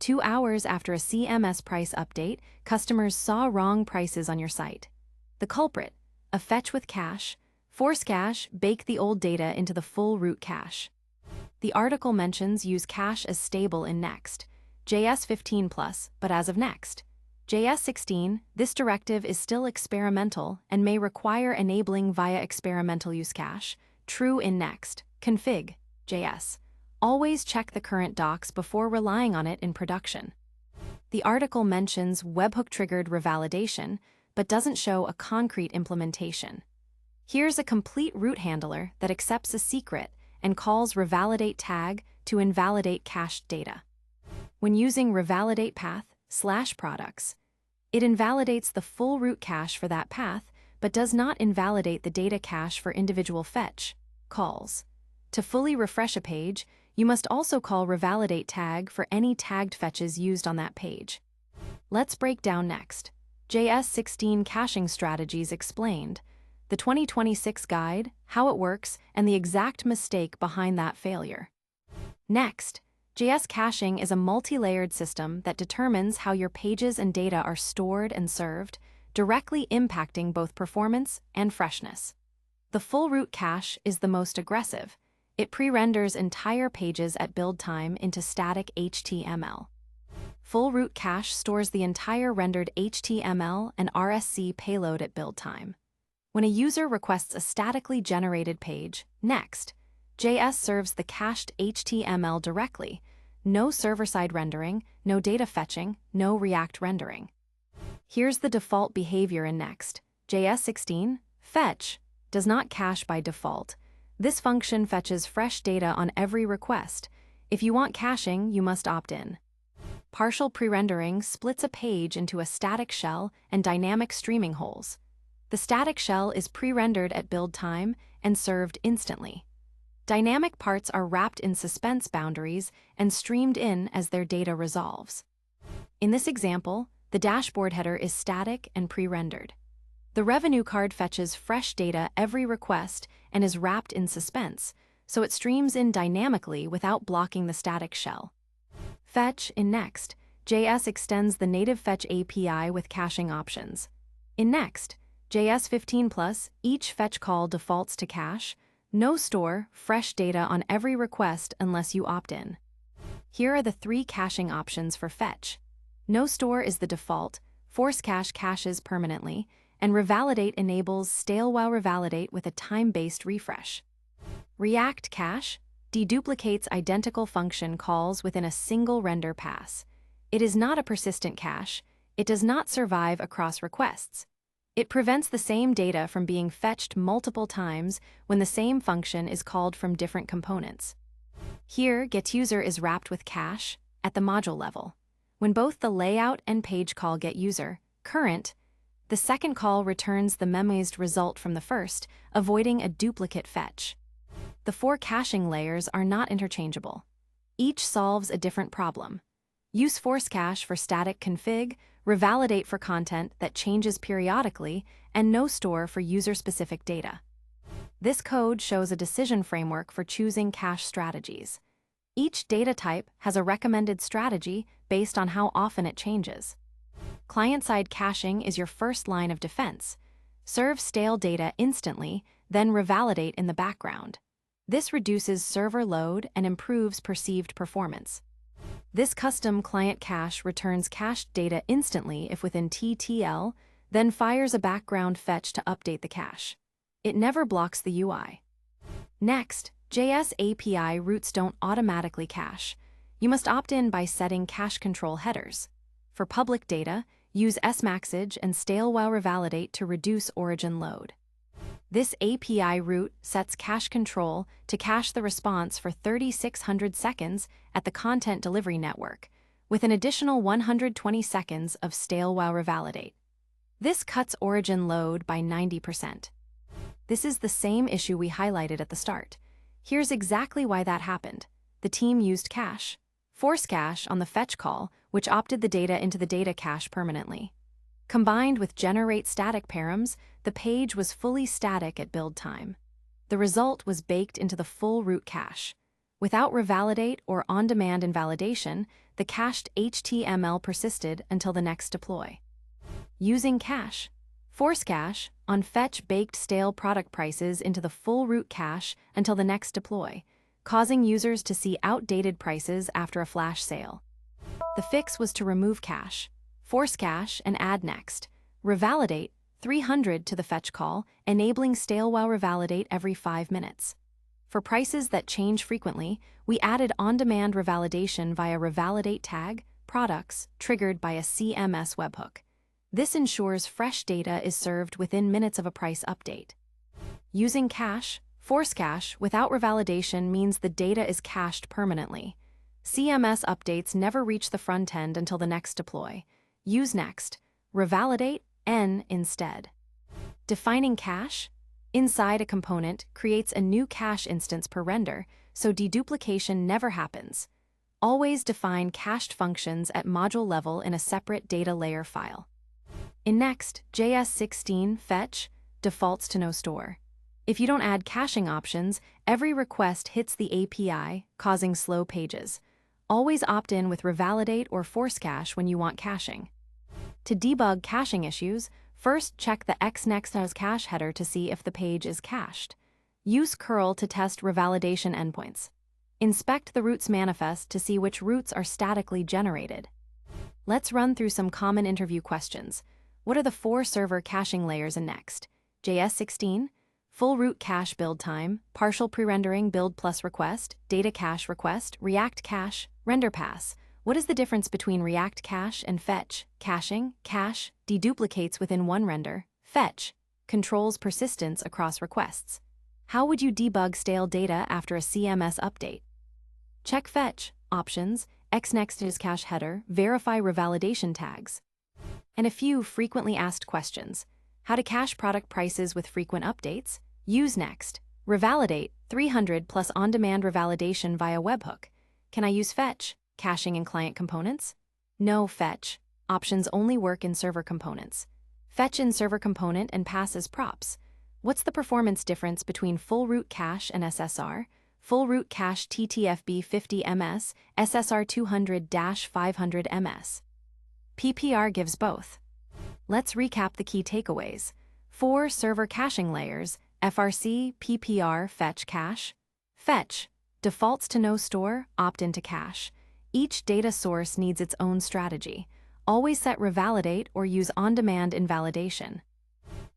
2 hours after a CMS price update, customers saw wrong prices on your site. The culprit: a fetch with cache. Force cache, bake the old data into the full root cache. The article mentions use cache as stable in Next.js 15+, but as of Next.js 16, this directive is still experimental and may require enabling via experimental use cache. True in Next.config.js. Always check the current docs before relying on it in production. The article mentions webhook-triggered revalidation, but doesn't show a concrete implementation. Here's a complete root handler that accepts a secret and calls revalidate tag to invalidate cached data. When using revalidate path/products, it invalidates the full root cache for that path, but does not invalidate the data cache for individual fetch calls. To fully refresh a page, you must also call revalidate tag for any tagged fetches used on that page. Let's break down Next.js 16 Caching Strategies explained, the 2026 guide, how it works, and the exact mistake behind that failure. Next.js caching is a multi-layered system that determines how your pages and data are stored and served, directly impacting both performance and freshness. The full root cache is the most aggressive. It pre-renders entire pages at build time into static HTML. Full root cache stores the entire rendered HTML and RSC payload at build time. When a user requests a statically generated page, Next.js serves the cached HTML directly. No server-side rendering, no data fetching, no React rendering. Here's the default behavior in Next.js 16. Fetch does not cache by default. This function fetches fresh data on every request. If you want caching, you must opt in. Partial pre-rendering splits a page into a static shell and dynamic streaming holes. The static shell is pre-rendered at build time and served instantly. Dynamic parts are wrapped in suspense boundaries and streamed in as their data resolves. In this example, the dashboard header is static and pre-rendered. The revenue card fetches fresh data every request and is wrapped in suspense, so it streams in dynamically without blocking the static shell. Fetch in Next.js extends the native fetch API with caching options. In Next.js 15+, each fetch call defaults to cache. No store fresh data on every request unless you opt in. Here are the 3 caching options for fetch. No store is the default, force cache caches permanently, and revalidate enables stale while revalidate with a time-based refresh. React cache deduplicates identical function calls within a single render pass. It is not a persistent cache. It does not survive across requests. It prevents the same data from being fetched multiple times when the same function is called from different components. Here, getUser is wrapped with cache at the module level. When both the layout and page call getUser current, the second call returns the memoized result from the first, avoiding a duplicate fetch. The 4 caching layers are not interchangeable. Each solves a different problem. Use force cache for static config, revalidate for content that changes periodically, and no store for user-specific data. This code shows a decision framework for choosing cache strategies. Each data type has a recommended strategy based on how often it changes. Client-side caching is your first line of defense. Serve stale data instantly, then revalidate in the background. This reduces server load and improves perceived performance. This custom client cache returns cached data instantly if within TTL, then fires a background fetch to update the cache. It never blocks the UI. Next.js API routes don't automatically cache. You must opt in by setting cache control headers. For public data, use smaxage and stale while revalidate to reduce origin load. This API route sets cache control to cache the response for 3,600 seconds at the content delivery network, with an additional 120 seconds of stale while revalidate. This cuts origin load by 90%. This is the same issue we highlighted at the start. Here's exactly why that happened. The team used cache, force cache on the fetch call, which opted the data into the data cache permanently. Combined with generate static params, the page was fully static at build time. The result was baked into the full root cache. Without revalidate or on-demand invalidation, the cached HTML persisted until the next deploy. Using cache. Force cache on fetch baked stale product prices into the full root cache until the next deploy, causing users to see outdated prices after a flash sale. The fix was to remove cache, force cache, and add next. Revalidate 300 to the fetch call, enabling stale while revalidate every 5 minutes. For prices that change frequently, we added on-demand revalidation via revalidate tag, products, triggered by a CMS webhook. This ensures fresh data is served within minutes of a price update. Using cache, force cache without revalidation means the data is cached permanently. CMS updates never reach the front end until the next deploy. Use next. Revalidate N instead. Defining cache. Inside a component creates a new cache instance per render, so deduplication never happens. Always define cached functions at module level in a separate data layer file. In Next.js 16, fetch defaults to no store. If you don't add caching options, every request hits the API, causing slow pages. Always opt in with revalidate or force cache when you want caching. To debug caching issues, first check the Next.js cache header to see if the page is cached. Use curl to test revalidation endpoints. Inspect the routes manifest to see which routes are statically generated. Let's run through some common interview questions. What are the 4 server caching layers in Next.js 16? Full root cache build time, partial prerendering build plus request, data cache request, React cache, render pass. What is the difference between React cache and fetch? Caching, cache, deduplicates within one render. Fetch, controls persistence across requests. How would you debug stale data after a CMS update? Check fetch, options, Next.js cache header, verify revalidation tags. And a few frequently asked questions. How to cache product prices with frequent updates? Use next. Revalidate 300 plus on-demand revalidation via webhook. Can I use fetch, caching in client components? No fetch. Options only work in server components. Fetch in server component and pass as props. What's the performance difference between full root cache and SSR? Full root cache TTFB 50 ms, SSR 200-500 ms. PPR gives both. Let's recap the key takeaways. 4 server caching layers, FRC, PPR, fetch, cache. Fetch, defaults to no store, opt into cache. Each data source needs its own strategy. Always set revalidate or use on-demand invalidation.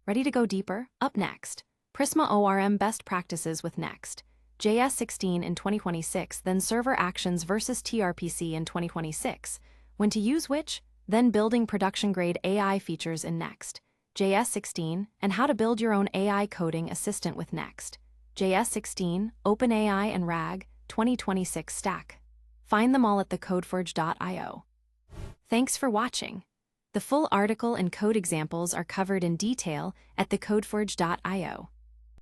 Ready to go deeper? Up next, Prisma ORM best practices with Next.js 16 in 2026, then server actions versus TRPC in 2026. When to use which? Then building production-grade AI features in Next.js 16, and how to build your own AI coding assistant with Next.js 16, OpenAI and RAG 2026 stack. Find them all at TheCodeForge.io. Thanks for watching. The full article and code examples are covered in detail at TheCodeForge.io.